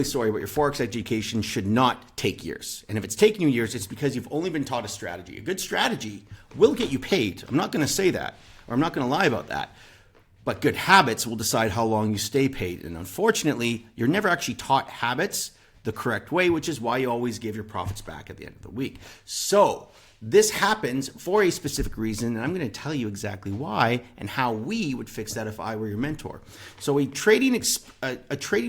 Sorry, but your Forex education should not take years. And if it's taking you years, it's because you've only been taught a strategy. A good strategy will get you paid. I'm not going to say that, or I'm not going to lie about that. But good habits will decide how long you stay paid. And unfortunately, you're never actually taught habits the correct way, which is why you always give your profits back at the end of the week. So this happens for a specific reason, and I'm going to tell you exactly why and how we would fix that if I were your mentor. So a trading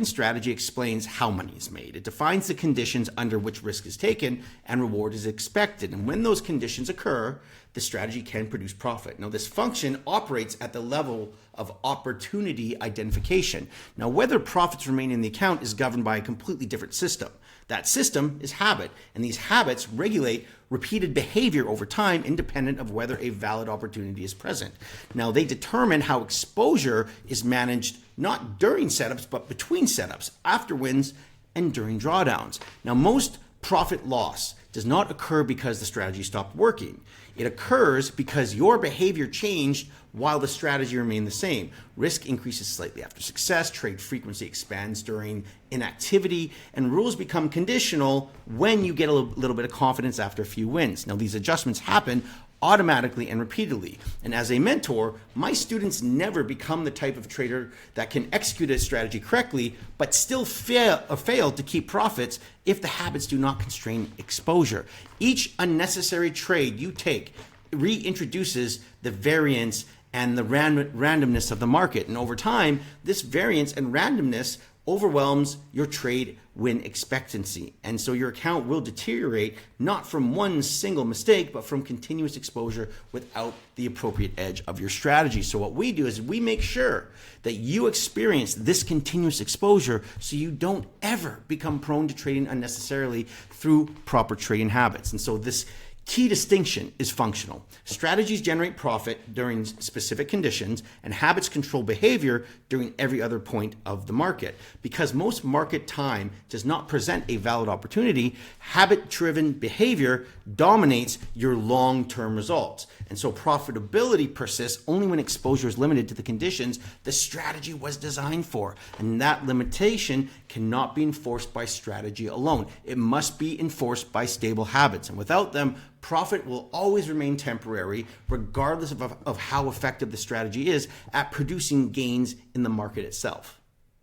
strategy explains how money is made. It defines the conditions under which risk is taken and reward is expected. And when those conditions occur, the strategy can produce profit. Now, this function operates at the level of opportunity identification. Now, whether profits remain in the account is governed by a completely different system. That system is habit, and these habits regulate repeated behavior over time independent of whether a valid opportunity is present. Now, they determine how exposure is managed not during setups, but between setups, after wins, and during drawdowns. Now, most profit loss does not occur because the strategy stopped working. It occurs because your behavior changed while the strategy remained the same. Risk increases slightly after success, trade frequency expands during inactivity, and rules become conditional when you get a little bit of confidence after a few wins. Now, these adjustments happen automatically and repeatedly. And as a mentor, my students never become the type of trader that can execute a strategy correctly, but still fail to keep profits if the habits do not constrain exposure. Each unnecessary trade you take reintroduces the variance and the randomness of the market. And over time, this variance and randomness overwhelms your trade win expectancy. And so your account will deteriorate not from one single mistake, but from continuous exposure without the appropriate edge of your strategy. So what we do is we make sure that you experience this continuous exposure so you don't ever become prone to trading unnecessarily through proper trading habits. And so this key distinction is functional. Strategies generate profit during specific conditions, and habits control behavior during every other point of the market. Because most market time does not present a valid opportunity, habit-driven behavior dominates your long-term results. And so profitability persists only when exposure is limited to the conditions the strategy was designed for. And that limitation cannot be enforced by strategy alone. It must be enforced by stable habits. And without them, profit will always remain temporary, regardless of how effective the strategy is at producing gains in the market itself.